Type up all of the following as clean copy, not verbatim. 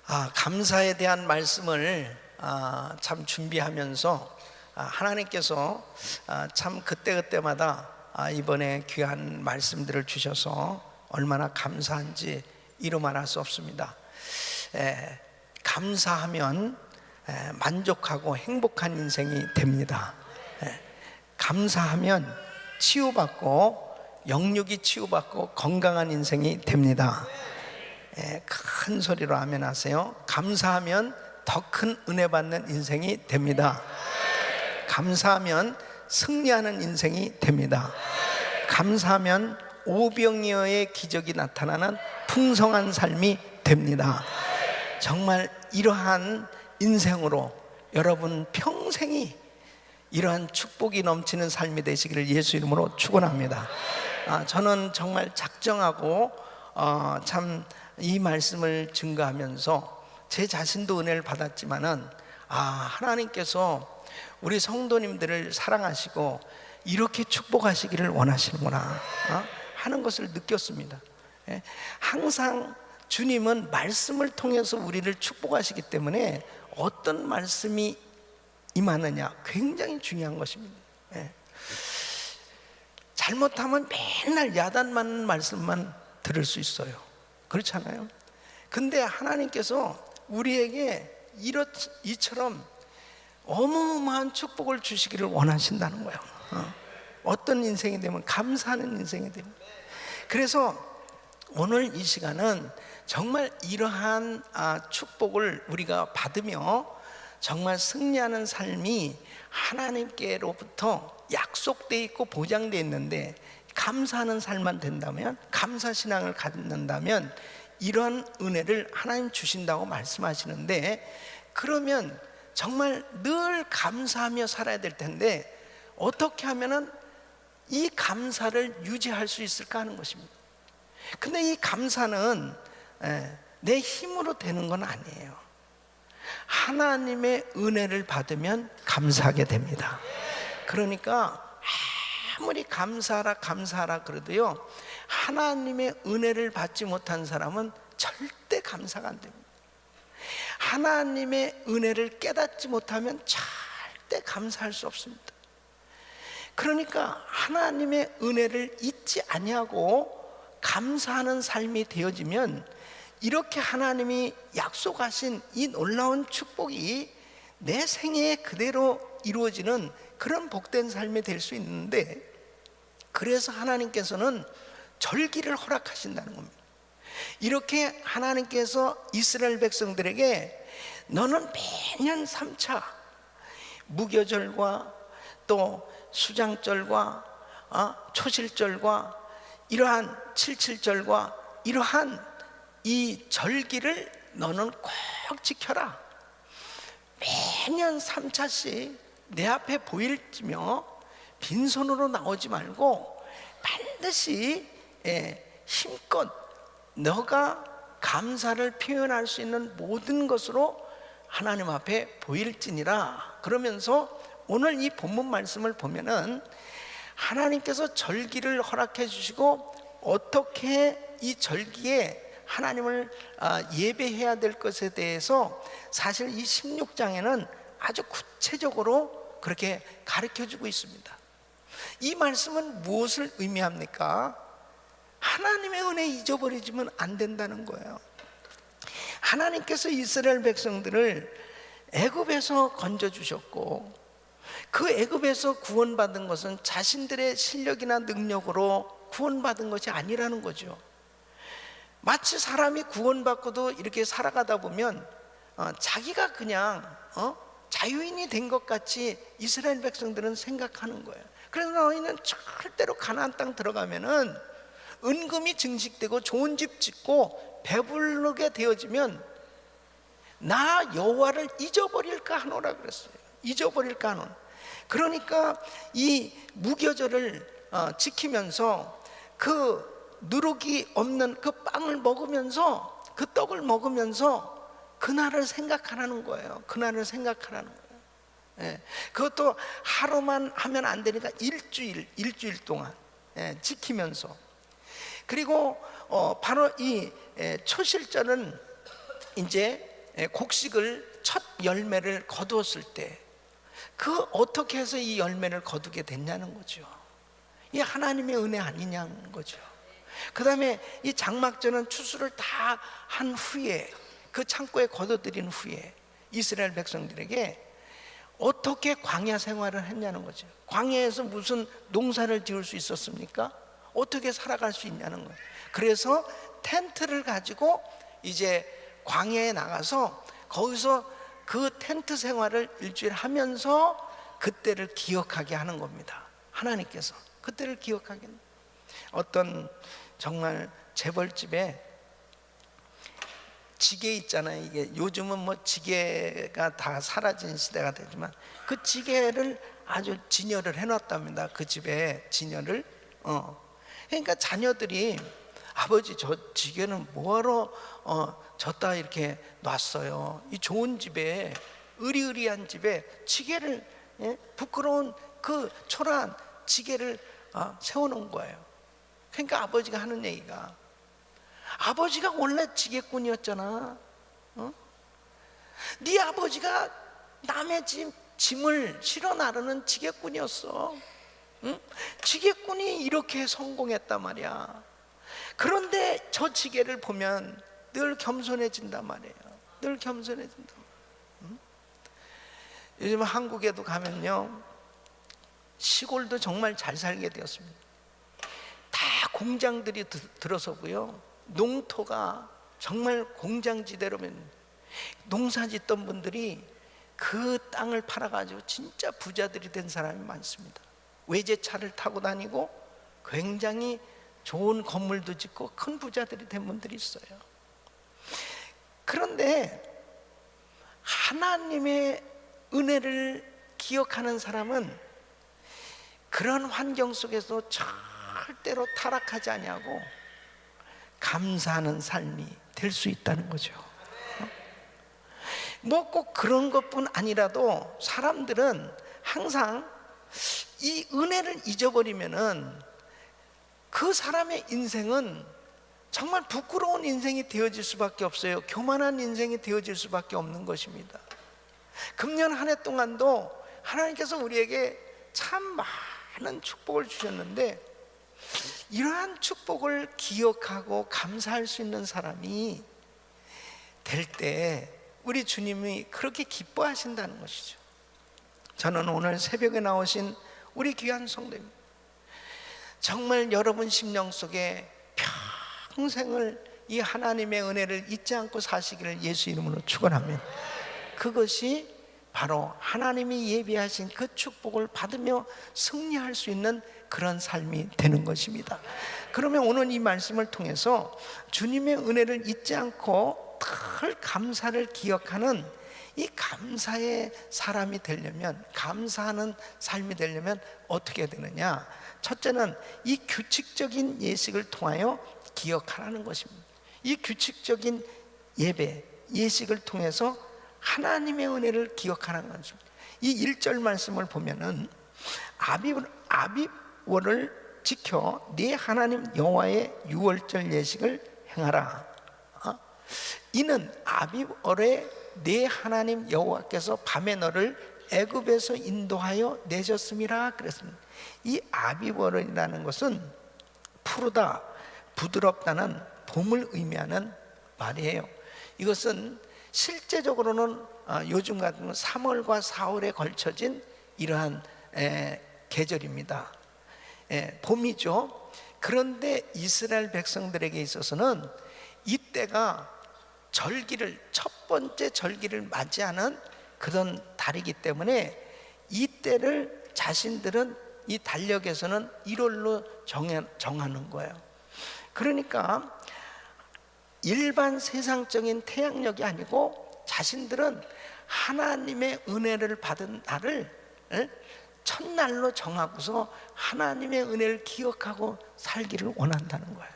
감사에 대한 말씀을 참 준비하면서 하나님께서 참 그때그때마다 이번에 귀한 말씀들을 주셔서 얼마나 감사한지 이루 말할 수 없습니다. 감사하면 만족하고 행복한 인생이 됩니다. 감사하면 치유받고 영육이 치유받고 건강한 인생이 됩니다. 큰 소리로 아멘 하세요. 감사하면 더 큰 은혜 받는 인생이 됩니다. 감사하면 승리하는 인생이 됩니다. 감사하면 오병이어의 기적이 나타나는 풍성한 삶이 됩니다. 정말 이러한 인생으로 여러분 평생이 이러한 축복이 넘치는 삶이 되시기를 예수 이름으로 축원합니다. 저는 정말 작정하고 참 이 말씀을 증거하면서 제 자신도 은혜를 받았지만은 하나님께서 우리 성도님들을 사랑하시고 이렇게 축복하시기를 원하시는구나 하는 것을 느꼈습니다. 항상 주님은 말씀을 통해서 우리를 축복하시기 때문에 어떤 말씀이 임하느냐 굉장히 중요한 것입니다. 잘못하면 맨날 야단 맞는 말씀만 들을 수 있어요. 그렇잖아요. 근데 하나님께서 우리에게 이처럼 어마어마한 축복을 주시기를 원하신다는 거예요. 어떤 인생이 되면 감사하는 인생이 됩니다. 그래서 오늘 이 시간은 정말 이러한 축복을 우리가 받으며 정말 승리하는 삶이 하나님께로부터 약속되어 있고 보장되어 있는데 감사하는 삶만 된다면, 감사신앙을 갖는다면 이런 은혜를 하나님 주신다고 말씀하시는데, 그러면 정말 늘 감사하며 살아야 될 텐데 어떻게 하면은 이 감사를 유지할 수 있을까 하는 것입니다. 근데 이 감사는 내 힘으로 되는 건 아니에요. 하나님의 은혜를 받으면 감사하게 됩니다. 그러니까 아무리 감사하라 그래도요, 하나님의 은혜를 받지 못한 사람은 절대 감사가 안 됩니다. 하나님의 은혜를 깨닫지 못하면 절대 감사할 수 없습니다. 그러니까 하나님의 은혜를 잊지 아니하고 감사하는 삶이 되어지면 이렇게 하나님이 약속하신 이 놀라운 축복이 내 생애에 그대로 이루어지는 그런 복된 삶이 될 수 있는데, 그래서 하나님께서는 절기를 허락하신다는 겁니다. 이렇게 하나님께서 이스라엘 백성들에게 너는 매년 3차 무교절과 또 수장절과 초실절과 이러한 칠칠절과 이러한 이 절기를 너는 꼭 지켜라. 매년 3차씩 내 앞에 보일지며 빈손으로 나오지 말고 반드시 힘껏 너가 감사를 표현할 수 있는 모든 것으로 하나님 앞에 보일지니라. 그러면서 오늘 이 본문 말씀을 보면은 하나님께서 절기를 허락해 주시고 어떻게 이 절기에 하나님을 예배해야 될 것에 대해서 사실 이 16장에는 아주 구체적으로 그렇게 가르쳐 주고 있습니다. 이 말씀은 무엇을 의미합니까? 하나님의 은혜 잊어버리지면 안 된다는 거예요. 하나님께서 이스라엘 백성들을 애굽에서 건져 주셨고, 그 애굽에서 구원받은 것은 자신들의 실력이나 능력으로 구원받은 것이 아니라는 거죠. 마치 사람이 구원받고도 이렇게 살아가다 보면 자기가 그냥 자유인이 된 것 같이 이스라엘 백성들은 생각하는 거예요. 그래서 너희는 절대로 가나안 땅 들어가면은 은금이 증식되고 좋은 집 짓고 배부르게 되어지면 나 여호와를 잊어버릴까 하노라 그랬어요. 잊어버릴까 하노. 그러니까 이 무교절을 지키면서 그 누룩이 없는 그 빵을 먹으면서, 그 떡을 먹으면서 그날을 생각하라는 거예요. 그날을 생각하라는 거예요. 그것도 하루만 하면 안 되니까 일주일 동안 지키면서. 그리고 바로 이 초실절은 이제 곡식을 첫 열매를 거두었을 때 그 어떻게 해서 이 열매를 거두게 됐냐는 거죠. 이 하나님의 은혜 아니냐는 거죠. 그 다음에 이 장막전은 추수를 다 한 후에 그 창고에 거둬들인 후에 이스라엘 백성들에게 어떻게 광야 생활을 했냐는 거죠. 광야에서 무슨 농사를 지을 수 있었습니까? 어떻게 살아갈 수 있냐는 거예요. 그래서 텐트를 가지고 이제 광야에 나가서 거기서 그 텐트 생활을 일주일 하면서 그때를 기억하게 하는 겁니다. 하나님께서 그때를 기억하게. 어떤 정말 재벌집에 지게 있잖아요. 이게 요즘은 뭐 지게가 다 사라진 시대가 되지만 그 지게를 아주 진열을 해놨답니다. 그 집에 진열을. 그러니까 자녀들이 아버지 저 지게는 뭐하러 졌다 이렇게 놨어요. 이 좋은 집에, 의리의리한 집에 지게를, 부끄러운 그 초라한 지게를 세워놓은 거예요. 그러니까 아버지가 하는 얘기가, 아버지가 원래 지게꾼이었잖아. 네 아버지가 남의 짐을 실어 나르는 지게꾼이었어. 지게꾼이 이렇게 성공했단 말이야. 그런데 저 지게를 보면 늘 겸손해진단 말이에요. 늘 겸손해진단 말이에요. 요즘 한국에도 가면요, 시골도 정말 잘 살게 되었습니다. 다 공장들이 들어서고요, 농토가 정말 공장지대로면 농사 짓던 분들이 그 땅을 팔아가지고 진짜 부자들이 된 사람이 많습니다. 외제차를 타고 다니고 굉장히 좋은 건물도 짓고 큰 부자들이 된 분들이 있어요. 그런데 하나님의 은혜를 기억하는 사람은 그런 환경 속에서 절대로 타락하지 아니하고 감사하는 삶이 될 수 있다는 거죠. 뭐 꼭 그런 것뿐 아니라도 사람들은 항상 이 은혜를 잊어버리면은 그 사람의 인생은 정말 부끄러운 인생이 되어질 수밖에 없어요. 교만한 인생이 되어질 수밖에 없는 것입니다. 금년 한 해 동안도 하나님께서 우리에게 참 많은 축복을 주셨는데 이러한 축복을 기억하고 감사할 수 있는 사람이 될 때 우리 주님이 그렇게 기뻐하신다는 것이죠. 저는 오늘 새벽에 나오신 우리 귀한 성도님, 정말 여러분 심령 속에 평생을 이 하나님의 은혜를 잊지 않고 사시기를 예수 이름으로 축원합니다. 그것이 바로 하나님이 예비하신 그 축복을 받으며 승리할 수 있는 그런 삶이 되는 것입니다. 그러면 오늘 이 말씀을 통해서 주님의 은혜를 잊지 않고 늘 감사를 기억하는 이 감사의 사람이 되려면, 감사하는 삶이 되려면 어떻게 되느냐? 첫째는 이 규칙적인 예식을 통하여 기억하라는 것입니다. 이 규칙적인 예배, 예식을 통해서 하나님의 은혜를 기억하라는 것입니다. 이 1절 말씀을 보면은 아비월을 지켜 네 하나님 여호와의 유월절 예식을 행하라. 이는 아비월에 네 하나님 여호와께서 밤에 너를 애굽에서 인도하여 내셨음이라 그랬습니다. 이 아비월이라는 것은 푸르다, 부드럽다는 봄을 의미하는 말이에요. 이것은 실제적으로는 요즘 같은 3월과 4월에 걸쳐진 이러한 계절입니다. 봄이죠. 그런데 이스라엘 백성들에게 있어서는 이때가 절기를, 첫 번째 절기를 맞이하는 그런 달이기 때문에 이때를 자신들은 이 달력에서는 1월로 정하는 거예요. 그러니까 일반 세상적인 태양력이 아니고 자신들은 하나님의 은혜를 받은 날을 첫날로 정하고서 하나님의 은혜를 기억하고 살기를 원한다는 거예요.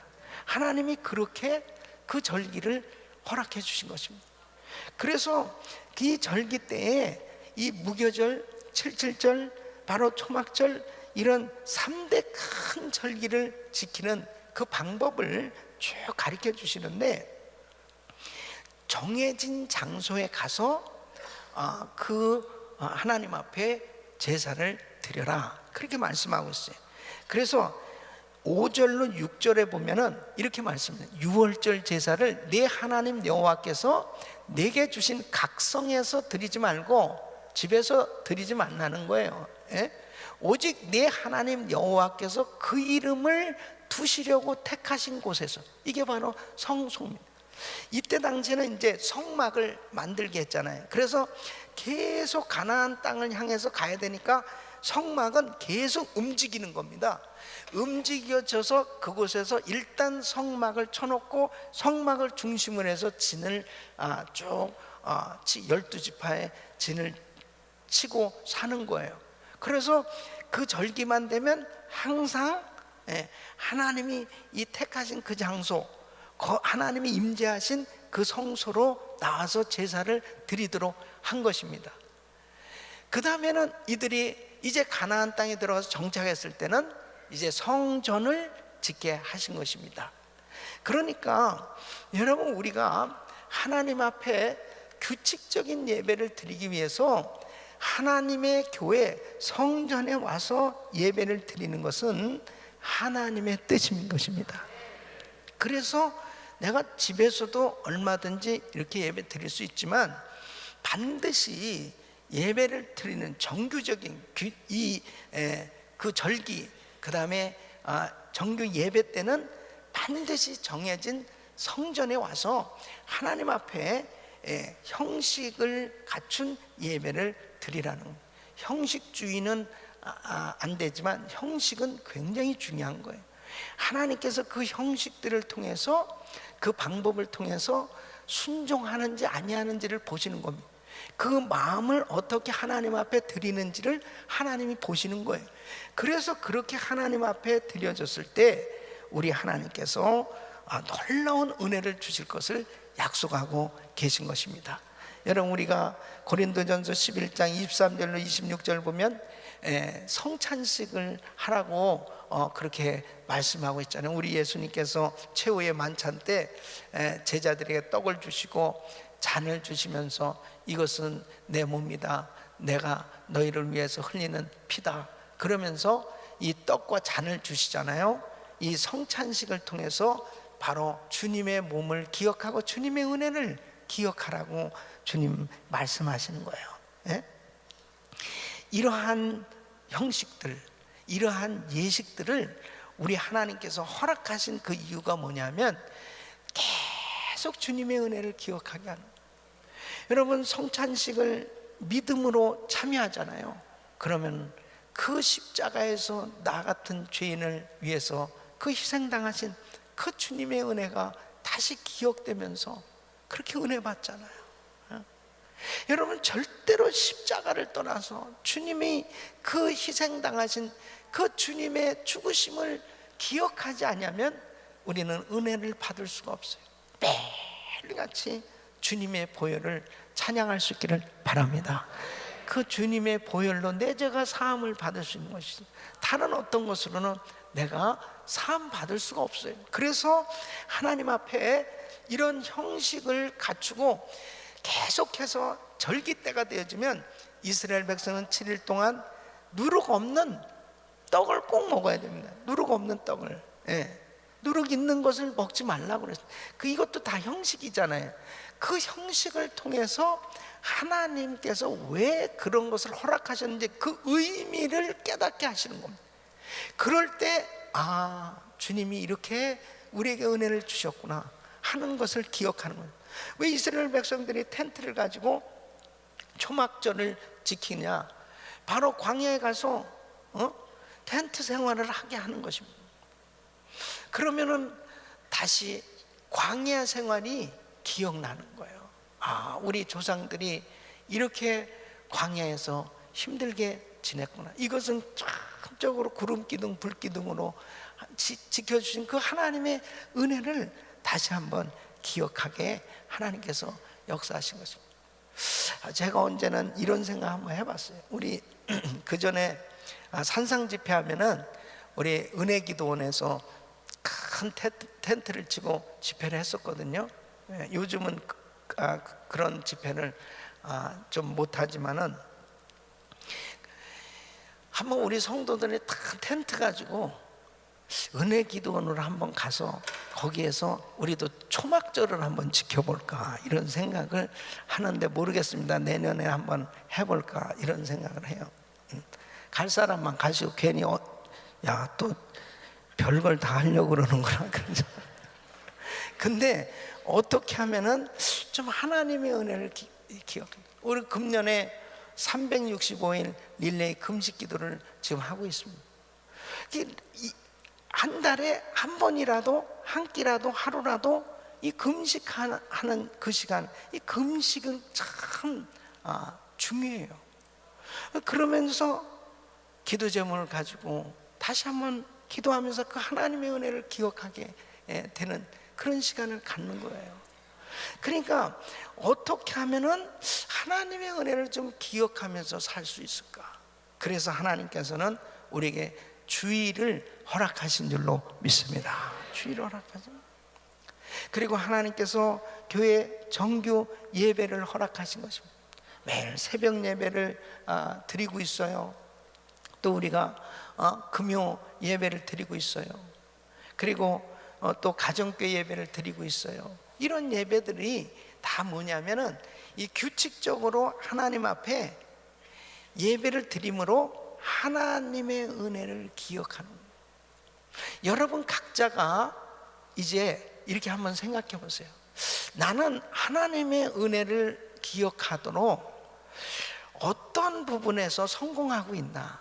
하나님이 그렇게 그 절기를 허락해 주신 것입니다. 그래서 이 절기 때에 이 무교절, 칠칠절, 바로 초막절, 이런 3대 큰 절기를 지키는 그 방법을 쭉 가르쳐 주시는데, 정해진 장소에 가서 하나님 앞에 제사를 드려라, 그렇게 말씀하고 있어요. 그래서 5절로 6절에 보면은 이렇게 말씀해요. 유월절 제사를 내 하나님 여호와께서 내게 주신 각성에서 드리지 말고 집에서 드리지 말라는 거예요. 예? 오직 내 하나님 여호와께서 그 이름을 두시려고 택하신 곳에서, 이게 바로 성소입니다. 이때 당시에는 이제 성막을 만들게 했잖아요. 그래서 계속 가나안 땅을 향해서 가야 되니까 성막은 계속 움직이는 겁니다. 움직여져서 그곳에서 일단 성막을 쳐놓고 성막을 중심으로 해서 진을 쭉 12지파의 진을 치고 사는 거예요. 그래서 그 절기만 되면 항상 하나님이 이 택하신 그 장소, 하나님이 임재하신 그 성소로 나와서 제사를 드리도록 한 것입니다. 그 다음에는 이들이 이제 가나안 땅에 들어가서 정착했을 때는 이제 성전을 짓게 하신 것입니다. 그러니까 여러분, 우리가 하나님 앞에 규칙적인 예배를 드리기 위해서 하나님의 교회 성전에 와서 예배를 드리는 것은 하나님의 뜻인 것입니다. 그래서 내가 집에서도 얼마든지 이렇게 예배 드릴 수 있지만 반드시 예배를 드리는 정규적인 그 절기, 그 다음에 정규 예배 때는 반드시 정해진 성전에 와서 하나님 앞에 형식을 갖춘 예배를 드리라는 거예요. 형식주의는 안 되지만 형식은 굉장히 중요한 거예요. 하나님께서 그 형식들을 통해서, 그 방법을 통해서 순종하는지 아니하는지를 보시는 겁니다. 그 마음을 어떻게 하나님 앞에 드리는지를 하나님이 보시는 거예요. 그래서 그렇게 하나님 앞에 드려졌을 때 우리 하나님께서 놀라운 은혜를 주실 것을 약속하고 계신 것입니다. 여러분, 우리가 고린도전서 11장 23절로 26절 보면 성찬식을 하라고 그렇게 말씀하고 있잖아요. 우리 예수님께서 최후의 만찬 때 제자들에게 떡을 주시고 잔을 주시면서 이것은 내 몸이다, 내가 너희를 위해서 흘리는 피다, 그러면서 이 떡과 잔을 주시잖아요. 이 성찬식을 통해서 바로 주님의 몸을 기억하고 주님의 은혜를 기억하라고 주님 말씀하시는 거예요. 예? 이러한 형식들, 이러한 예식들을 우리 하나님께서 허락하신 그 이유가 뭐냐면 계속 주님의 은혜를 기억하게 하는 거예요. 여러분, 성찬식을 믿음으로 참여하잖아요. 그러면 그 십자가에서 나 같은 죄인을 위해서 그 희생당하신 그 주님의 은혜가 다시 기억되면서 그렇게 은혜 받잖아요. 여러분, 절대로 십자가를 떠나서 주님이 그 희생당하신 그 주님의 죽으심을 기억하지 않으면 우리는 은혜를 받을 수가 없어요. 매일같이 주님의 보혈을 찬양할 수 있기를 바랍니다. 그 주님의 보혈로 내 죄가 사함을 받을 수 있는 것이지 다른 어떤 것으로는 내가 사함 받을 수가 없어요. 그래서 하나님 앞에 이런 형식을 갖추고 계속해서 절기 때가 되어지면 이스라엘 백성은 7일 동안 누룩 없는 떡을 꼭 먹어야 됩니다. 누룩 없는 떡을, 누룩 있는 것을 먹지 말라고 그랬어요. 이것도 다 형식이잖아요. 그 형식을 통해서 하나님께서 왜 그런 것을 허락하셨는지 그 의미를 깨닫게 하시는 겁니다. 그럴 때 주님이 이렇게 우리에게 은혜를 주셨구나 하는 것을 기억하는 거예요. 왜 이스라엘 백성들이 텐트를 가지고 초막절을 지키냐? 바로 광야에 가서 텐트 생활을 하게 하는 것입니다. 그러면은 다시 광야 생활이 기억나는 거예요. 우리 조상들이 이렇게 광야에서 힘들게 지냈구나. 이것은 전적으로 구름 기둥, 불 기둥으로 지켜주신 그 하나님의 은혜를 다시 한번 기억하게 하나님께서 역사하신 것입니다. 제가 언제는 이런 생각 한번 해봤어요. 우리 그 전에 산상 집회하면은 우리 은혜기도원에서 큰 텐트를 치고 집회를 했었거든요. 요즘은 그런 집회를 좀 못하지만은 한번 우리 성도들이 다 텐트 가지고 은혜 기도원으로 한번 가서 거기에서 우리도 초막절을 한번 지켜볼까 이런 생각을 하는데 모르겠습니다. 내년에 한번 해볼까 이런 생각을 해요. 갈 사람만 가시고 괜히 야, 또 별걸 다 하려고 그러는구나 그러죠. 근데 어떻게 하면은 좀 하나님의 은혜를 기억해. 우리 금년에 365일 릴레이 금식 기도를 지금 하고 있습니다. 한 달에 한 번이라도, 한 끼라도, 하루라도 이 금식하는 그 시간, 이 금식은 참 중요해요. 그러면서 기도 제목을 가지고 다시 한번 기도하면서 그 하나님의 은혜를 기억하게 되는 그런 시간을 갖는 거예요. 그러니까 어떻게 하면은 하나님의 은혜를 좀 기억하면서 살 수 있을까? 그래서 하나님께서는 우리에게 주일을 허락하신 줄로 믿습니다. 주일을 허락하신. 그리고 하나님께서 교회 정규 예배를 허락하신 것입니다. 매일 새벽 예배를 드리고 있어요. 또 우리가 금요 예배를 드리고 있어요. 그리고 또 가정교회 예배를 드리고 있어요. 이런 예배들이 다 뭐냐면은 이 규칙적으로 하나님 앞에 예배를 드림으로 하나님의 은혜를 기억하는 거예요. 여러분 각자가 이제 이렇게 한번 생각해 보세요. 나는 하나님의 은혜를 기억하도록 어떤 부분에서 성공하고 있나?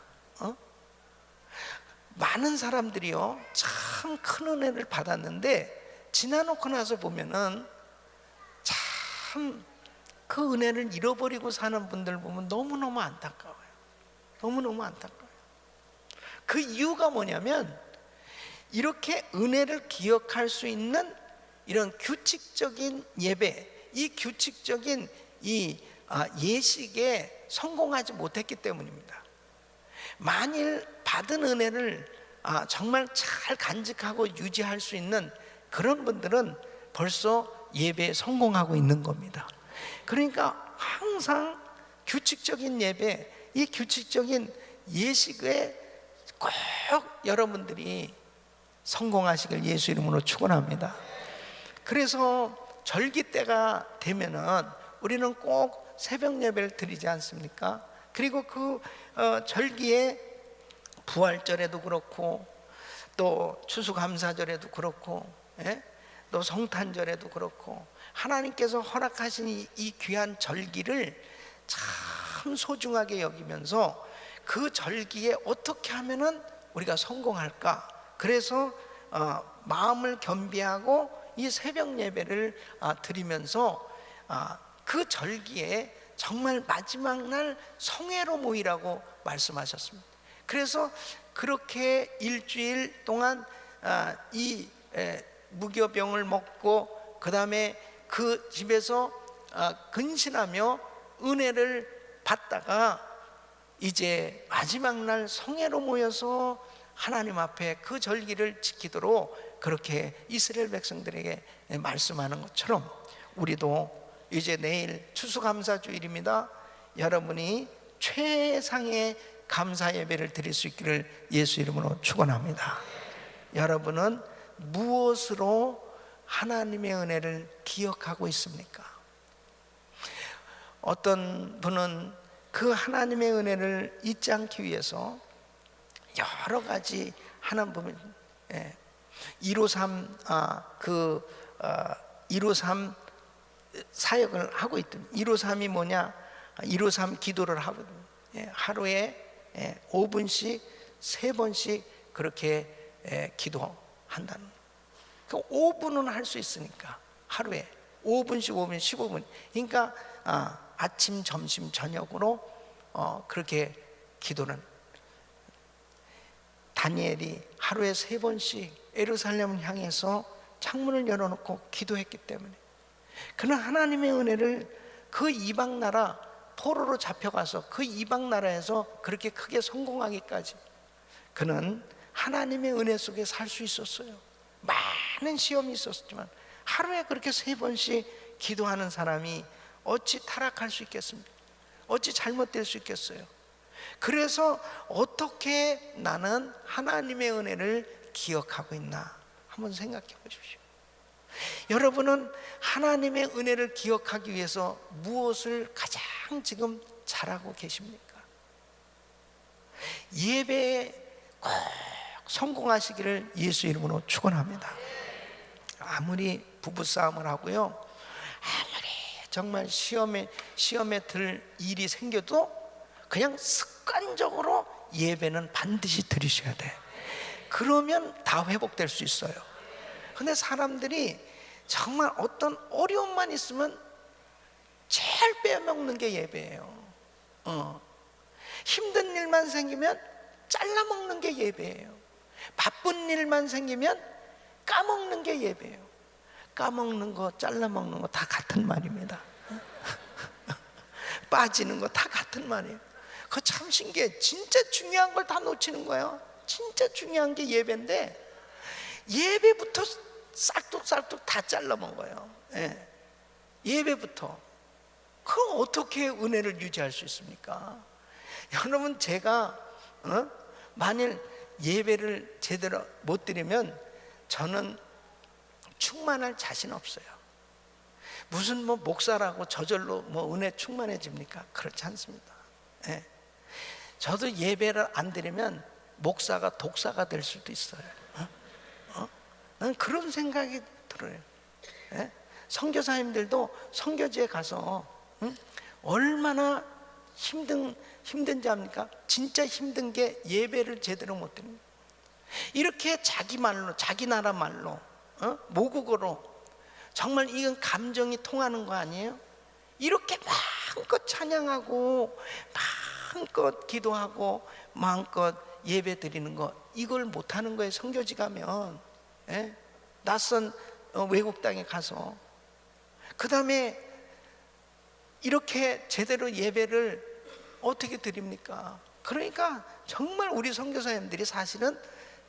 많은 사람들이요 참 큰 은혜를 받았는데 지나놓고 나서 보면은 참 그 은혜를 잃어버리고 사는 분들 보면 너무너무 안타까워요. 너무너무 안타까워요. 그 이유가 뭐냐면 이렇게 은혜를 기억할 수 있는 이런 규칙적인 예배, 이 규칙적인 이 예식에 성공하지 못했기 때문입니다. 만일 받은 은혜를 정말 잘 간직하고 유지할 수 있는 그런 분들은 벌써 예배에 성공하고 있는 겁니다. 그러니까 항상 규칙적인 예배, 이 규칙적인 예식에 꼭 여러분들이 성공하시길 예수 이름으로 축원합니다. 그래서 절기 때가 되면은 우리는 꼭 새벽 예배를 드리지 않습니까? 그리고 그 절기에 부활절에도 그렇고 또 추수감사절에도 그렇고 또 성탄절에도 그렇고 하나님께서 허락하신 이 귀한 절기를 참 소중하게 여기면서 그 절기에 어떻게 하면은 우리가 성공할까? 그래서 마음을 겸비하고 이 새벽 예배를 드리면서 그 절기에 정말 마지막 날 성회로 모이라고 말씀하셨습니다. 그래서 그렇게 일주일 동안 이 무교병을 먹고 그 다음에 그 집에서 근신하며 은혜를 받다가 이제 마지막 날 성회로 모여서 하나님 앞에 그 절기를 지키도록 그렇게 이스라엘 백성들에게 말씀하는 것처럼 우리도 이제 내일 추수감사주일입니다. 여러분이 최상의 감사 예배를 드릴 수 있기를 예수 이름으로 축원합니다. 여러분은 무엇으로 하나님의 은혜를 기억하고 있습니까? 어떤 분은 그 하나님의 은혜를 잊지 않기 위해서 여러 가지 하는 부분, 153 153 사역을 하고 있던 153이 뭐냐? 153 기도를 하거든요. 하루에 5분씩 3번씩 그렇게 기도한다는. 그 5분은 할 수 있으니까 하루에 5분씩 5분 15분. 그러니까 아침, 점심, 저녁으로 그렇게 기도는. 다니엘이 하루에 3번씩 예루살렘을 향해서 창문을 열어놓고 기도했기 때문에 그는 하나님의 은혜를 그 이방 나라 포로로 잡혀가서 그 이방 나라에서 그렇게 크게 성공하기까지 그는 하나님의 은혜 속에 살 수 있었어요. 많은 시험이 있었지만 하루에 그렇게 3번씩 기도하는 사람이 어찌 타락할 수 있겠습니까? 어찌 잘못될 수 있겠어요? 그래서 어떻게 나는 하나님의 은혜를 기억하고 있나 한번 생각해 보십시오. 여러분은 하나님의 은혜를 기억하기 위해서 무엇을 가장 지금 잘하고 계십니까? 예배에 꼭 성공하시기를 예수 이름으로 축원합니다. 아무리 부부싸움을 하고요, 아무리 정말 시험에 들 일이 생겨도 그냥 습관적으로 예배는 반드시 드리셔야 돼. 그러면 다 회복될 수 있어요. 근데 사람들이 정말 어떤 어려움만 있으면 제일 빼먹는 게 예배예요. 힘든 일만 생기면 잘라먹는 게 예배예요. 바쁜 일만 생기면 까먹는 게 예배예요. 까먹는 거, 잘라먹는 거 다 같은 말입니다. 빠지는 거 다 같은 말이에요. 그거 참 신기해. 진짜 중요한 걸 다 놓치는 거예요. 진짜 중요한 게 예배인데 예배부터 쌀뚝쌀뚝 다 잘라먹어요. 예. 예배부터. 그럼 어떻게 은혜를 유지할 수 있습니까? 여러분, 제가 만일 예배를 제대로 못 드리면 저는 충만할 자신 없어요. 무슨 목사라고 저절로 은혜 충만해집니까? 그렇지 않습니다. 예. 저도 예배를 안 드리면 목사가 독사가 될 수도 있어요. 난 그런 생각이 들어요. 예? 선교사님들도 선교지에 가서 얼마나 힘든지 압니까? 진짜 힘든 게 예배를 제대로 못 드립니다. 이렇게 자기 말로, 자기 나라 말로, 모국어로 정말 이건 감정이 통하는 거 아니에요? 이렇게 마음껏 찬양하고 마음껏 기도하고 마음껏 예배 드리는 거, 이걸 못하는 거예요. 선교지 가면. 예? 낯선 외국 땅에 가서. 그 다음에 이렇게 제대로 예배를 어떻게 드립니까? 그러니까 정말 우리 선교사님들이 사실은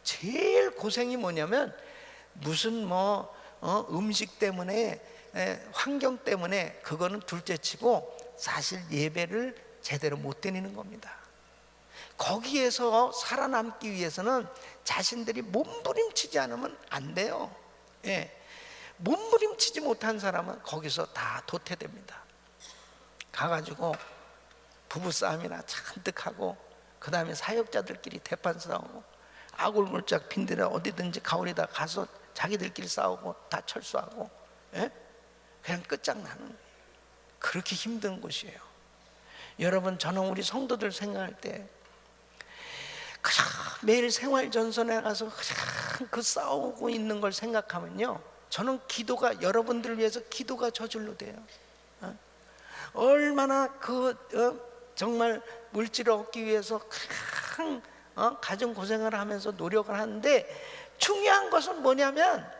제일 고생이 뭐냐면 무슨 음식 때문에, 환경 때문에, 그거는 둘째치고 사실 예배를 제대로 못 드리는 겁니다. 거기에서 살아남기 위해서는 자신들이 몸부림치지 않으면 안 돼요. 예. 몸부림치지 못한 사람은 거기서 다 도태됩니다. 가가지고 부부싸움이나 잔뜩 하고, 그 다음에 사역자들끼리 대판 싸우고, 아굴물짝 빈들에 어디든지 가오리다 가서 자기들끼리 싸우고 다 철수하고, 예? 그냥 끝장나는 거예요. 그렇게 힘든 곳이에요. 여러분, 저는 우리 성도들 생각할 때 그냥 매일 생활전선에 가서 그냥 그 싸우고 있는 걸 생각하면요, 저는 기도가, 여러분들을 위해서 기도가 저절로 돼요. 얼마나 정말 물질을 얻기 위해서 그냥 가정 고생을 하면서 노력을 하는데, 중요한 것은 뭐냐면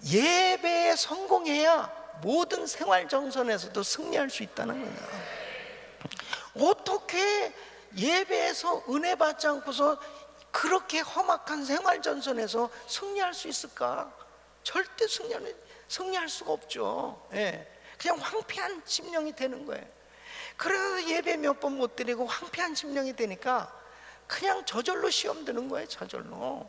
예배에 성공해야 모든 생활정선에서도 승리할 수 있다는 거예요. 어떻게 예배에서 은혜 받지 않고서 그렇게 험악한 생활전선에서 승리할 수 있을까? 절대 승리할 수가 없죠. 예. 그냥 황폐한 심령이 되는 거예요. 그래서 예배 몇 번 못 드리고 황폐한 심령이 되니까 그냥 저절로 시험 드는 거예요. 저절로.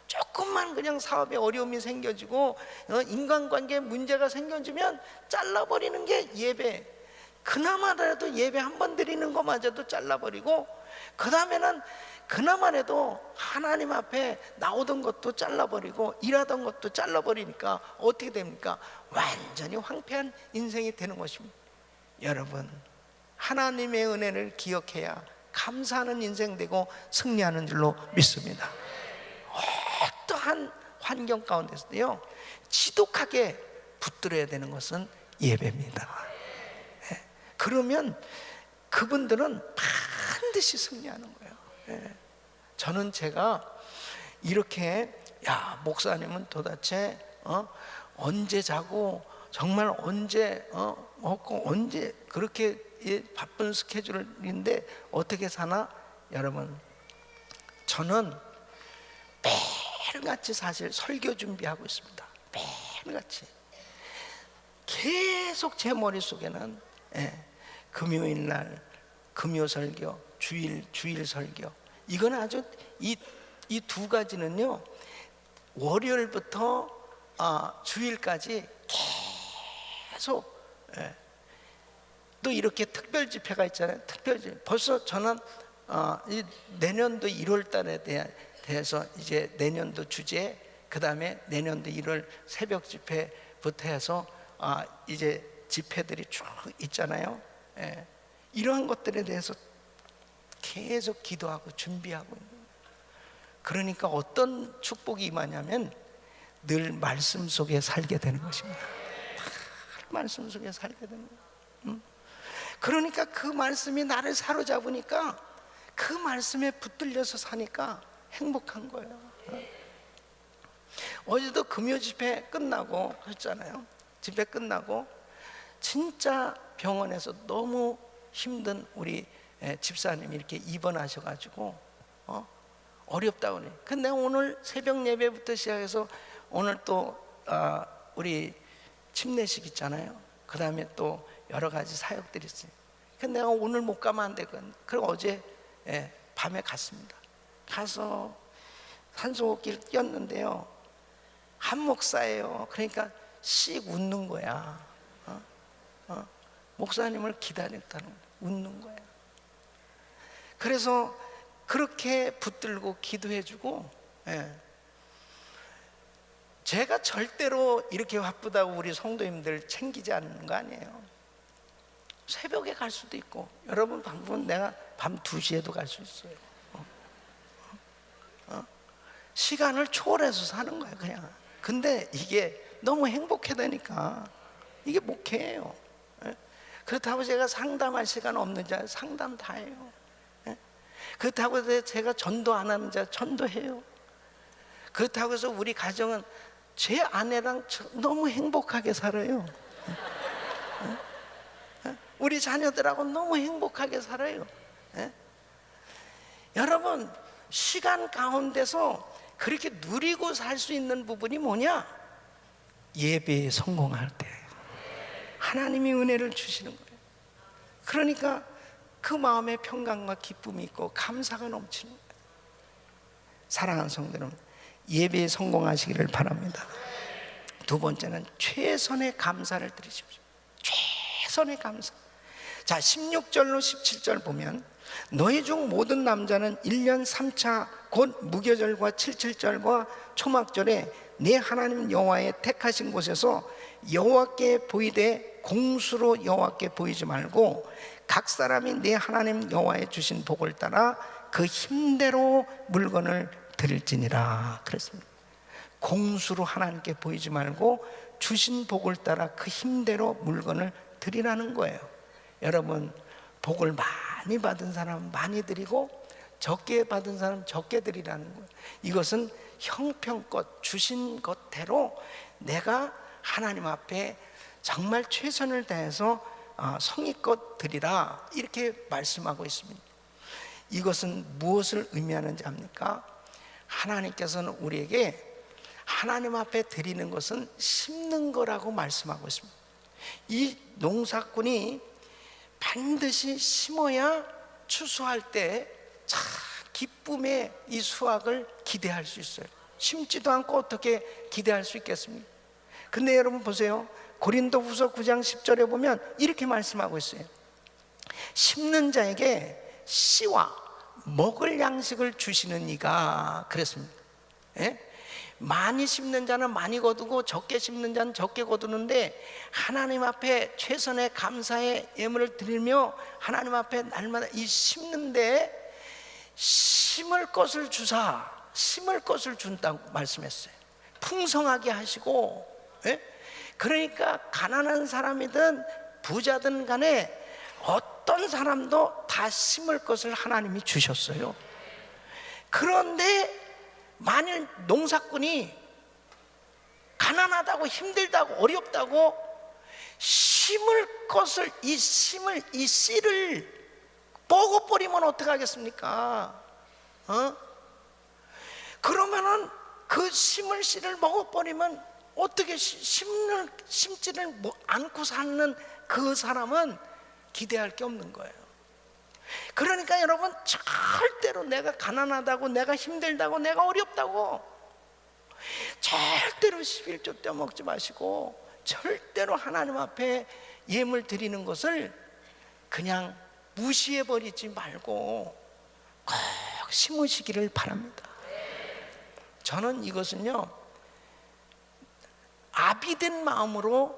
조금만 그냥 사업에 어려움이 생겨지고 인간관계에 문제가 생겨지면 잘라버리는 게 예배. 그나마라도 예배 한 번 드리는 것마저도 잘라버리고, 그 다음에는 그나마라도 하나님 앞에 나오던 것도 잘라버리고 일하던 것도 잘라버리니까 어떻게 됩니까? 완전히 황폐한 인생이 되는 것입니다. 여러분, 하나님의 은혜를 기억해야 감사하는 인생 되고 승리하는 줄로 믿습니다. 어떠한 환경 가운데서도요, 지독하게 붙들어야 되는 것은 예배입니다. 그러면 그분들은 반드시 승리하는 거예요. 저는 제가 이렇게, 야, 목사님은 도대체 언제 자고 정말 언제 먹고 언제 그렇게 바쁜 스케줄인데 어떻게 사나? 여러분, 저는 매일같이 사실 설교 준비하고 있습니다. 매일같이 계속 제 머릿속에는 금요일 날 금요 설교, 주일 설교, 이건 아주 이 두 가지는요, 월요일부터 주일까지 계속, 또 이렇게 특별 집회가 있잖아요. 특별 집회. 벌써 저는 이 내년도 1월 달에 대해서 이제 내년도 주제, 그 다음에 내년도 1월 새벽 집회부터 해서 이제 집회들이 쭉 있잖아요. 이러한 것들에 대해서 계속 기도하고 준비하고 있는 거예요. 그러니까 어떤 축복이 임하냐면 늘 말씀 속에 살게 되는 것입니다. 말씀 속에 살게 되는 거예요. 그러니까 그 말씀이 나를 사로잡으니까 그 말씀에 붙들려서 사니까 행복한 거예요. 어제도 금요 집회 끝나고 했잖아요. 집회 끝나고 진짜 병원에서 너무 힘든 우리 집사님이 이렇게 입원하셔가지고 어렵다고 그래. 근데 오늘 새벽 예배부터 시작해서 오늘 또 우리 침례식 있잖아요. 그 다음에 또 여러 가지 사역들이 있어요. 근데 내가 오늘 못 가면 안 되거든. 그리고 어제 밤에 갔습니다. 가서 산소호흡기를 꼈는데요, 한 목사예요. 그러니까 씩 웃는 거야. 목사님을 기다렸다는, 웃는 거야. 그래서 그렇게 붙들고 기도해주고, 제가 절대로 이렇게 바쁘다고 우리 성도님들 챙기지 않는 거 아니에요. 새벽에 갈 수도 있고, 여러분 방법은 내가 밤 2시에도 갈 수 있어요. 시간을 초월해서 사는 거예요, 그냥. 근데 이게 너무 행복해되니까 이게 목회예요. 그렇다고 제가 상담할 시간 없는 자 상담 다 해요. 그렇다고 제가 전도 안 하는 자 전도해요. 그렇다고 해서 우리 가정은 제 아내랑 너무 행복하게 살아요. 우리 자녀들하고 너무 행복하게 살아요. 여러분, 시간 가운데서 그렇게 누리고 살 수 있는 부분이 뭐냐? 예배에 성공할 때 하나님이 은혜를 주시는 거예요. 그러니까 그 마음에 평강과 기쁨이 있고 감사가 넘치는 거예요. 사랑하는 성도 여러분, 예배에 성공하시기를 바랍니다. 두 번째는 최선의 감사를 드리십시오. 최선의 감사. 자, 16절로 17절 보면 너희 중 모든 남자는 1년 3차 곧 무교절과 칠칠절과 초막절에 내 하나님 여호와의 택하신 곳에서 여호와께 보이되 공수로 여호와께 보이지 말고 각 사람이 내 하나님 여호와의 주신 복을 따라 그 힘대로 물건을 드릴지니라 그랬습니다. 공수로 하나님께 보이지 말고 주신 복을 따라 그 힘대로 물건을 드리라는 거예요. 여러분, 복을 많이 받은 사람 많이 드리고 적게 받은 사람 적게 드리라는 거예요. 이것은 형편껏 주신 것대로 내가 하나님 앞에 정말 최선을 다해서 성의껏 드리라, 이렇게 말씀하고 있습니다. 이것은 무엇을 의미하는지 압니까? 하나님께서는 우리에게 하나님 앞에 드리는 것은 심는 거라고 말씀하고 있습니다. 이 농사꾼이 반드시 심어야 추수할 때 참 기쁨의 이 수확을 기대할 수 있어요. 심지도 않고 어떻게 기대할 수 있겠습니까? 근데 여러분 보세요. 고린도후서 9장 10절에 보면 이렇게 말씀하고 있어요. 심는 자에게 씨와 먹을 양식을 주시는 이가 그랬습니다. 많이 심는 자는 많이 거두고 적게 심는 자는 적게 거두는데 하나님 앞에 최선의 감사의 예물을 드리며 하나님 앞에 날마다 이 심는데 심을 것을 주사, 심을 것을 준다고 말씀했어요. 풍성하게 하시고, 그러니까 가난한 사람이든 부자든 간에 어떤 사람도 다 심을 것을 하나님이 주셨어요. 그런데 만일 농사꾼이 가난하다고 힘들다고 어렵다고 심을 것을 이 씨를 먹어버리면 어떡하겠습니까? 그러면은 그 심을 씨를 먹어버리면 어떻게 심지를 않고 사는 그 사람은 기대할 게 없는 거예요. 그러니까 여러분, 절대로 내가 가난하다고, 내가 힘들다고, 내가 어렵다고 절대로 11조 떼먹지 마시고, 절대로 하나님 앞에 예물 드리는 것을 그냥 무시해버리지 말고 꼭 심으시기를 바랍니다. 저는 이것은요, 아비된 마음으로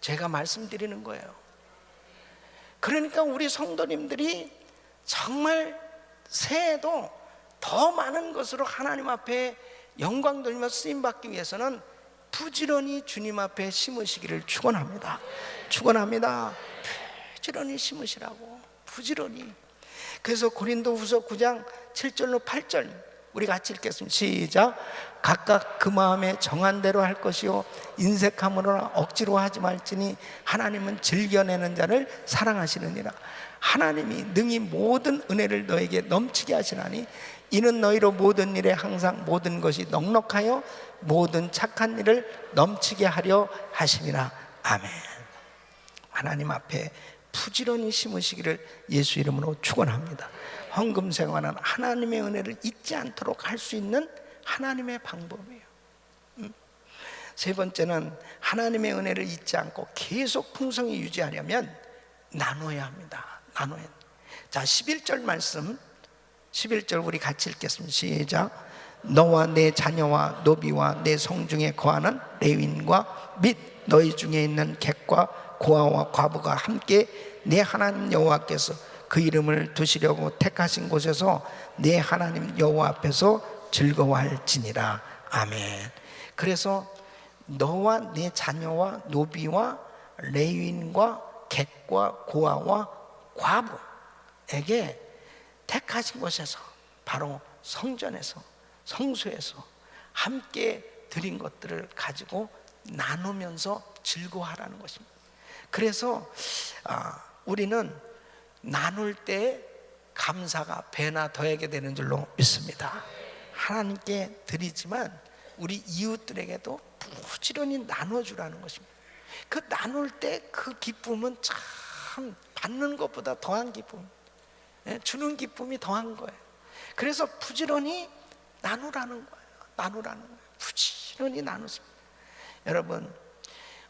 제가 말씀드리는 거예요. 그러니까 우리 성도님들이 정말 새해에도 더 많은 것으로 하나님 앞에 영광 돌리며 쓰임받기 위해서는 부지런히 주님 앞에 심으시기를 축원합니다. 축원합니다. 부지런히 심으시라고, 부지런히. 그래서 고린도후서 9장 7절로 8절 우리 같이 읽겠습니다. 시작. 각각 그 마음에 정한 대로 할 것이요 인색함으로나 억지로 하지 말지니 하나님은 즐겨내는 자를 사랑하시느니라. 하나님이 능히 모든 은혜를 너에게 넘치게 하시나니 이는 너희로 모든 일에 항상 모든 것이 넉넉하여 모든 착한 일을 넘치게 하려 하심이라. 아멘. 하나님 앞에 부지런히 심으시기를 예수 이름으로 축원합니다. 헌금 생활은 하나님의 은혜를 잊지 않도록 할 수 있는 하나님의 방법이에요. 세 번째는 하나님의 은혜를 잊지 않고 계속 풍성히 유지하려면 나눠야 합니다. 나눠야. 자, 11절 말씀, 11절 우리 같이 읽겠습니다. 시작. 너와 내 자녀와 노비와 내 성중에 거하는 레위인과 및 너희 중에 있는 객과 고아와 과부가 함께 내 하나님 여호와께서 그 이름을 두시려고 택하신 곳에서 내 하나님 여호와 앞에서 즐거워할지니라. 아멘. 그래서 너와 내 자녀와 노비와 레위인과 객과 고아와 과부에게 택하신 곳에서, 바로 성전에서, 성소에서 함께 드린 것들을 가지고 나누면서 즐거워하라는 것입니다. 그래서 우리는 나눌 때 감사가 배나 더하게 되는 줄로 믿습니다. 하나님께 드리지만 우리 이웃들에게도 부지런히 나눠주라는 것입니다. 그 나눌 때 그 기쁨은 참 받는 것보다 더한 기쁨, 주는 기쁨이 더한 거예요. 그래서 부지런히 나누라는 거예요. 나누라는 거예요. 부지런히 나누세요. 여러분,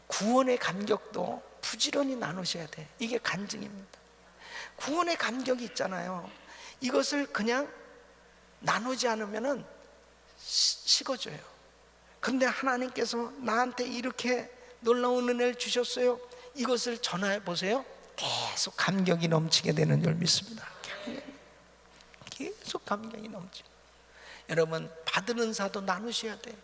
구원의 감격도 부지런히 나누셔야 돼. 이게 간증입니다. 구원의 감격이 있잖아요. 이것을 그냥 나누지 않으면 식어져요. 근데 하나님께서 나한테 이렇게 놀라운 은혜를 주셨어요. 이것을 전화해 보세요. 계속 감격이 넘치게 되는 줄 믿습니다. 계속 감격이 넘치고. 여러분, 받은 은사도 나누셔야 돼요.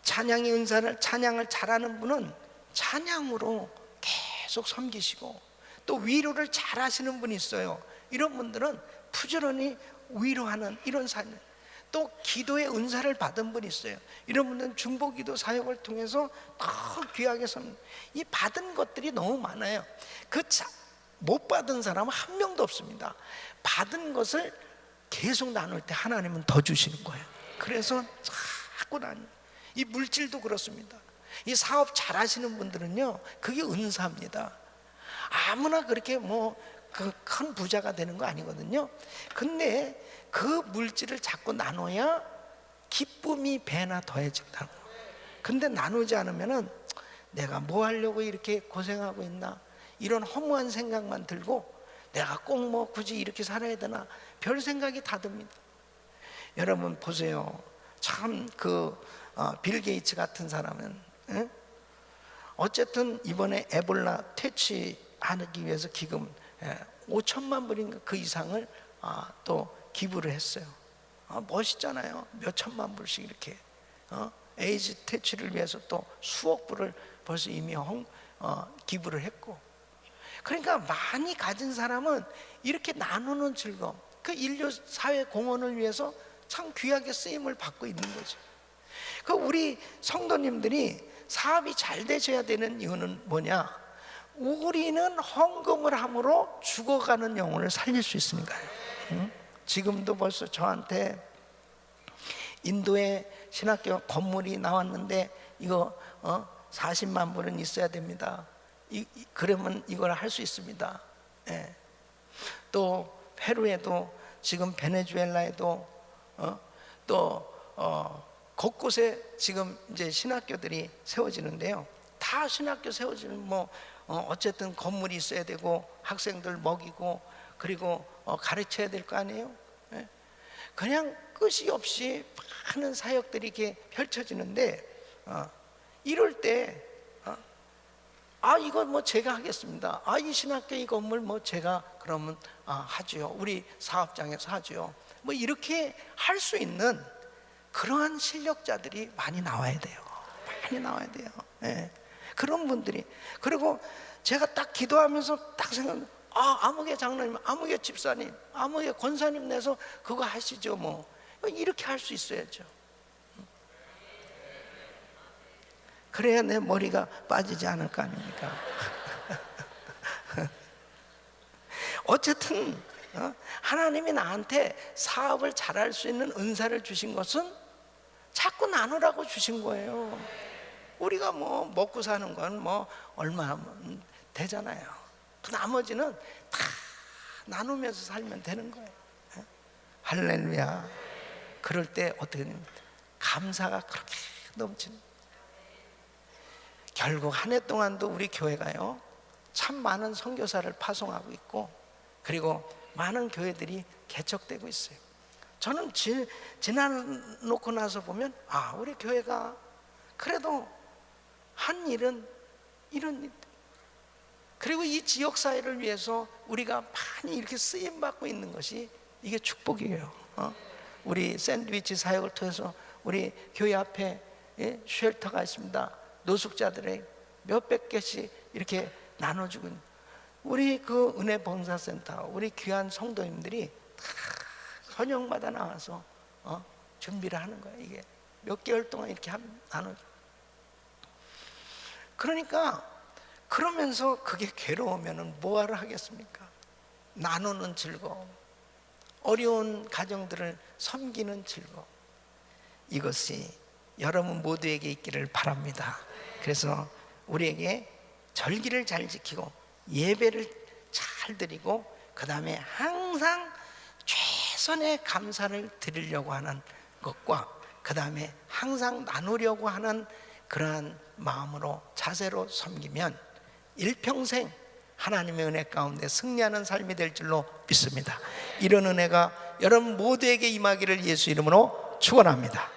찬양의 은사를, 찬양을 잘하는 분은 찬양으로 계속 섬기시고, 또 위로를 잘하시는 분이 있어요. 이런 분들은 부지런히 위로하는 이런 삶. 또 기도의 은사를 받은 분이 있어요. 이런 분들은 중보기도 사역을 통해서 더 귀하게 섬. 이 받은 것들이 너무 많아요. 못 받은 사람은 한 명도 없습니다. 받은 것을 계속 나눌 때 하나님은 더 주시는 거예요. 그래서 자꾸 이 물질도 그렇습니다. 이 사업 잘 하시는 분들은요, 그게 은사입니다. 아무나 그렇게 그 큰 부자가 되는 거 아니거든요. 근데 그 물질을 자꾸 나눠야 기쁨이 배나 더해진다고. 근데 나누지 않으면은 내가 뭐 하려고 이렇게 고생하고 있나, 이런 허무한 생각만 들고 내가 꼭 굳이 이렇게 살아야 되나, 별 생각이 다 듭니다. 여러분 보세요. 참 빌 게이츠 같은 사람은 어쨌든 이번에 에볼라 퇴치하기 위해서 기금 5천만 불인가 그 이상을 또 기부를 했어요. 멋있잖아요. 몇 천만 불씩 이렇게 에이즈 퇴치를 위해서 또 수억 불을 벌써 이미 기부를 했고. 그러니까 많이 가진 사람은 이렇게 나누는 즐거움, 그 인류 사회 공헌을 위해서 참 귀하게 쓰임을 받고 있는 거죠. 그 우리 성도님들이 사업이 잘 되셔야 되는 이유는 뭐냐? 우리는 헌금을 함으로 죽어가는 영혼을 살릴 수 있으니까요. 지금도 벌써 저한테 인도에 신학교 건물이 나왔는데 이거 40만 불은 있어야 됩니다. 그러면 이걸 할 수 있습니다. 예. 또 페루에도 지금 베네수엘라에도 곳곳에 지금 이제 신학교들이 세워지는데요. 다 신학교 세워지는 어쨌든 건물이 있어야 되고 학생들 먹이고 그리고 가르쳐야 될 거 아니에요. 예? 그냥 끝이 없이 많은 사역들이 이렇게 펼쳐지는데 이럴 때 이거 제가 하겠습니다. 이 신학교 이 건물 제가 그러면 하죠. 우리 사업장에서 하죠. 이렇게 할 수 있는 그러한 실력자들이 많이 나와야 돼요. 많이 나와야 돼요. 예. 그런 분들이. 그리고 제가 딱 기도하면서 딱 생각합니다. 아무개 장로님, 아무개 집사님, 아무개 권사님 내서 그거 하시죠. 이렇게 할 수 있어야죠. 그래야 내 머리가 빠지지 않을 거 아닙니까? 어쨌든 하나님이 나한테 사업을 잘할 수 있는 은사를 주신 것은 자꾸 나누라고 주신 거예요. 우리가 먹고 사는 건 얼마 되잖아요. 그 나머지는 다 나누면서 살면 되는 거예요. 할렐루야. 그럴 때 어떻게 됩니까? 감사가 그렇게 넘치는. 결국 한 해 동안도 우리 교회가요 참 많은 선교사를 파송하고 있고 그리고 많은 교회들이 개척되고 있어요. 저는 지나놓고 나서 보면 우리 교회가 그래도 한 일은 이런 일, 그리고 이 지역사회를 위해서 우리가 많이 이렇게 쓰임받고 있는 것이 이게 축복이에요. 우리 샌드위치 사역을 통해서 우리 교회 앞에 쉘터가 있습니다. 노숙자들의 몇백 개씩 이렇게 나눠주고 있는 우리 그 은혜 봉사센터 우리 귀한 성도님들이 다 저녁마다 나와서 준비를 하는 거예요. 이게 몇 개월 동안 이렇게 나눠줘. 그러니까 그러면서 그게 괴로우면 뭐하러 하겠습니까? 나누는 즐거움, 어려운 가정들을 섬기는 즐거움, 이것이 여러분 모두에게 있기를 바랍니다. 그래서 우리에게 절기를 잘 지키고 예배를 잘 드리고 그 다음에 항상 최선의 감사를 드리려고 하는 것과 그 다음에 항상 나누려고 하는 그러한 마음으로 자세로 섬기면 일평생 하나님의 은혜 가운데 승리하는 삶이 될 줄로 믿습니다. 이런 은혜가 여러분 모두에게 임하기를 예수 이름으로 축원합니다.